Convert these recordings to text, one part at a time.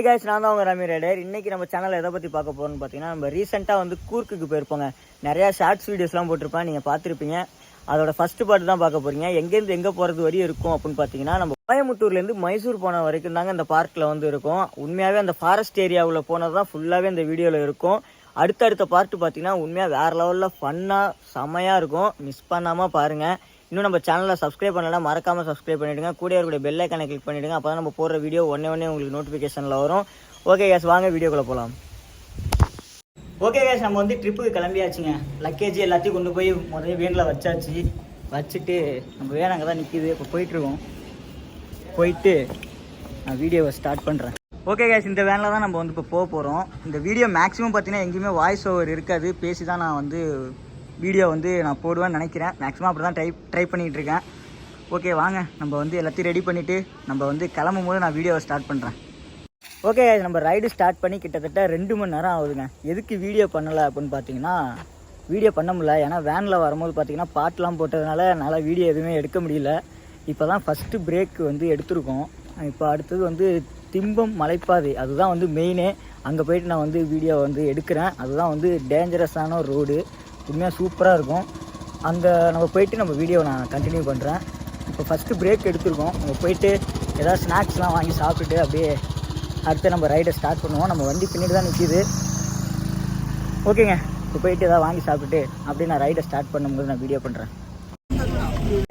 Hey guys, நான் தான் உங்க ரமி ரைடர். இன்னைக்கு நம்ம சேனல்ல எதை பத்தி பார்க்க போறோம்னு பார்த்தீங்கன்னா, நம்ம ரீசெண்டா கூர்க்குக்கு போயிருப்போங்க. நிறைய ஷார்ட்ஸ் வீடியோஸ்லாம் போட்டிருப்பேன், நீங்க பார்த்துருப்பீங்க. அதோட ஃபர்ஸ்ட் பார்ட் தான் பார்க்க போறீங்க. எங்கேருந்து எங்கே போறது வரையும் இருக்கும் அப்படின்னு பார்த்தீங்கன்னா, நம்ம கோயம்புத்தூர்லேருந்து மைசூர் போன வரைக்கும் தாங்க இந்த பார்க்கில் இருக்கும். உண்மையாகவே அந்த ஃபாரஸ்ட் ஏரியாவில் போனது தான் ஃபுல்லாகவே இந்த வீடியோவில் இருக்கும். அடுத்தடுத்த பார்ட் பார்த்தீங்கன்னா உண்மையாக வேறு லெவலில் ஃபன்னாக செமையாக இருக்கும். மிஸ் பண்ணாமல் பாருங்கள். இன்னும் நம்ம சேனலை சப்ஸ்கிரைப் பண்ணலாம், மறக்காமல் சப்ஸ்கிரைப் பண்ணிவிடுங்க. கூட இருக்கக்கூடிய பெல் ஐக்கானை கிளிக் பண்ணிவிடுங்க. அப்போ தான் நம்ம போடுற வீடியோ ஒன்றே உங்களுக்கு நோட்டிஃபிகேஷனில் வரும். ஓகே கேஸ், வாங்க வீடியோக்குள்ளே போகலாம். ஓகே கேஸ், நம்ம ட்ரிப்புக்கு கிளம்பியாச்சுங்க. லக்கேஜ் எல்லாத்தையும் கொண்டு போய் முதல்ல வேனில் வச்சுட்டு நம்ம வேன் அங்கே தான் நிற்கிது. இப்போ போயிட்டுருக்கோம். போயிட்டு நான் வீடியோவை ஸ்டார்ட் பண்ணுறேன். ஓகே கேஸ், இந்த வேனில் தான் நம்ம இப்போ போக போகிறோம். இந்த வீடியோ மேக்ஸிமம் பார்த்தீங்கன்னா எங்கேயுமே வாய்ஸ் ஓவர் இருக்காது. பேசி தான் நான் வீடியோ நான் போடுவேன்னு நினைக்கிறேன். மேக்ஸிமம் அப்படி தான் ட்ரை பண்ணிகிட்டு இருக்கேன். ஓகே வாங்க, நம்ம எல்லாத்தையும் ரெடி பண்ணிவிட்டு நம்ம கிளம்பும் போது நான் வீடியோவை ஸ்டார்ட் பண்ணுறேன். ஓகே, நம்ம ரைடு ஸ்டார்ட் பண்ணி கிட்டத்தட்ட 2 மணி நேரம் ஆகுதுங்க. எதுக்கு வீடியோ பண்ணலை அப்படின்னு பார்த்தீங்கன்னா, வீடியோ பண்ண முடியல. ஏன்னா வேனில் வரும்போது பார்த்தீங்கன்னா பாட்டெலாம் போட்டதுனால என்னால் வீடியோ எதுவுமே எடுக்க முடியல. இப்போ தான் ஃபஸ்ட்டு பிரேக் எடுத்திருக்கோம். இப்போ அடுத்தது திம்பம் மலைப்பாதை, அதுதான் மெயினே. அங்கே போயிட்டு நான் வீடியோ எடுக்கிறேன். அதுதான் டேஞ்சரஸான ரோடு. உண்மையாக சூப்பராக இருக்கும். அங்கே நம்ம போயிட்டு நம்ம வீடியோ நான் கண்டினியூ பண்ணுறேன். இப்போ ஃபஸ்ட்டு பிரேக் எடுத்துருக்கோம். நம்ம போயிட்டு ஏதாவது ஸ்நாக்ஸ்லாம் வாங்கி சாப்பிட்டுட்டு அப்படியே அடுத்து நம்ம ரைடை ஸ்டார்ட் பண்ணுவோம். நம்ம வண்டி பின்னாடி தான் நிற்கிது. ஓகேங்க, இப்போ போயிட்டு ஏதாவது வாங்கி சாப்பிட்டுட்டு அப்படியே நான் ரைடை ஸ்டார்ட் பண்ணும்போது நான் வீடியோ பண்ணுறேன்.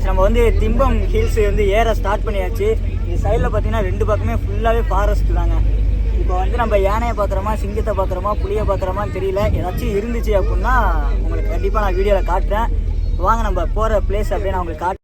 நம்ம திம்பம் ஹில்ஸ் ஏற ஸ்டார்ட் பண்ணியாச்சு. இந்த சைடில் பார்த்தீங்கன்னா 2 பக்கமே ஃபுல்லாகவே ஃபாரஸ்ட் தாங்க. இப்போ நம்ம யானையை பார்க்குறோமா, சிங்கத்தை பார்க்குறோமா, புளியை பார்க்குறோமான்னு தெரியல. ஏதாச்சும் இருந்துச்சு அப்படின்னா உங்களுக்கு கண்டிப்பாக நான் வீடியோவில் காட்டுறேன். வாங்க நம்ம போகிற பிளேஸ் அப்படியே நான் உங்களுக்கு காட்டுறேன்.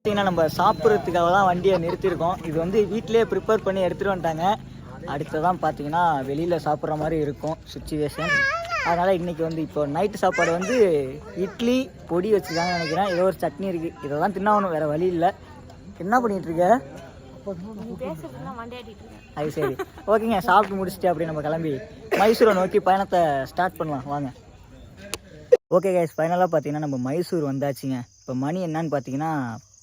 பார்த்தீங்கன்னா நம்ம சாப்பிட்றதுக்காக தான் வண்டியை நிறுத்தியிருக்கோம். இது வந்து வீட்டிலேயே ப்ரிப்பேர் பண்ணி எடுத்துகிட்டு வந்துட்டாங்க. அடுத்ததான் பார்த்தீங்கன்னா வெளியில் சாப்பிட்ற மாதிரி இருக்கும் சுச்சுவேஷன். அதனால் இன்றைக்கி வந்து இப்போ நைட்டு சாப்பாடு வந்து இட்லி பொடி வச்சுருக்காங்கன்னு நினைக்கிறேன். ஏதோ ஒரு சட்னி இருக்குது, இதை தான் தின்னாகணும், வேறு வழி இல்லை. என்ன பண்ணிகிட்ருக்க? அது சரி, ஓகேங்க. சாப்பிட்டு முடிச்சுட்டு அப்படி நம்ம கிளம்பி மைசூரை நோக்கி பயணத்தை ஸ்டார்ட் பண்ணலாம் வாங்க. ஓகே கைஸ், ஃபைனலாக பார்த்தீங்கன்னா நம்ம மைசூர் வந்தாச்சுங்க. இப்போ மணி என்னன்னு பார்த்தீங்கன்னா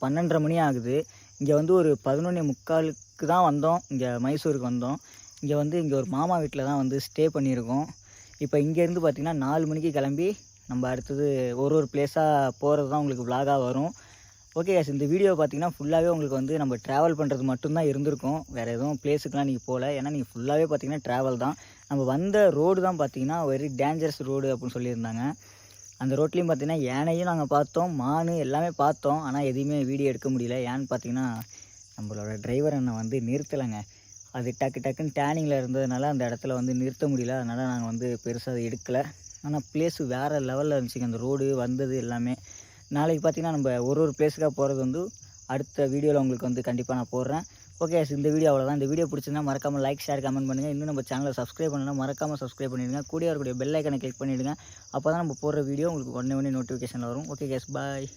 12:30 மணி ஆகுது. இங்கே வந்து ஒரு 11:45 தான் வந்தோம். இங்கே மைசூருக்கு வந்தோம். இங்கே ஒரு மாமா வீட்டில் தான் வந்து ஸ்டே பண்ணியிருக்கோம். இப்போ இங்கேருந்து பார்த்திங்கன்னா 4 மணிக்கு கிளம்பி நம்ம அடுத்தது ஒரு பிளேஸாக போகிறது தான் உங்களுக்கு விலாகாக வரும். ஓகே கைஸ், இந்த வீடியோ பார்த்திங்கன்னா ஃபுல்லாகவே உங்களுக்கு வந்து நம்ம ட்ராவல் பண்ணுறது மட்டும்தான் இருந்திருக்கும். வேறு எதுவும் பிளேஸுக்கெலாம் நீங்கள் போகல. ஏன்னா நீங்கள் ஃபுல்லாகவே பார்த்திங்கன்னா ட்ராவல் தான். நம்ம வந்த ரோடு தான் பார்த்திங்கன்னா வெரி டேஞ்சரஸ் ரோடு அப்படின்னு சொல்லியிருந்தாங்க. அந்த ரோட்லேயும் பார்த்திங்கன்னா யானையும் நாங்கள் பார்த்தோம், மான் எல்லாமே பார்த்தோம். ஆனால் எதையுமே வீடியோ எடுக்க முடியல. ஏன்னு பார்த்திங்கன்னா நம்மளோட டிரைவர் அண்ணன் வந்து நிறுத்தலைங்க. அது டக்குன்னு டேனிங்கில் இருந்ததுனால அந்த இடத்துல வந்து நிறுத்த முடியல. அதனால் நாங்கள் வந்து பெருசாக அதை எடுக்கலை. ஆனால் பிளேஸு வேறு லெவலில் இருந்துச்சுங்க. அந்த ரோடு வந்தது எல்லாமே. நாளைக்கு பார்த்திங்கன்னா நம்ம ஒரு பிளேஸுக்காக போகிறது வந்து அடுத்த வீடியோவில் உங்களுக்கு வந்து கண்டிப்பாக நான் போடுறேன். ஓகே, இந்த வீடியோ அவ்வளோதான். இந்த வீடியோ பிடிச்சிருந்தா மறக்காமல் லைக், ஷேர், கமெண்ட் பண்ணுங்கள். இன்னும் நம்ம சேனலை சப்ஸ்கிரைப் பண்ணலாம், மறக்காமல் சப்ஸ்கிரைப் பண்ணிவிடுங்க. கூடிய வரக்கூடிய பெல் ஐக்கனை கிளிக் பண்ணிவிடுங்க. அப்போ தான் நம்ம போடுற வீடியோ உங்களுக்கு உடனே நோட்டிஃபிகேஷன் வரும். ஓகே கேஸ், பாய்.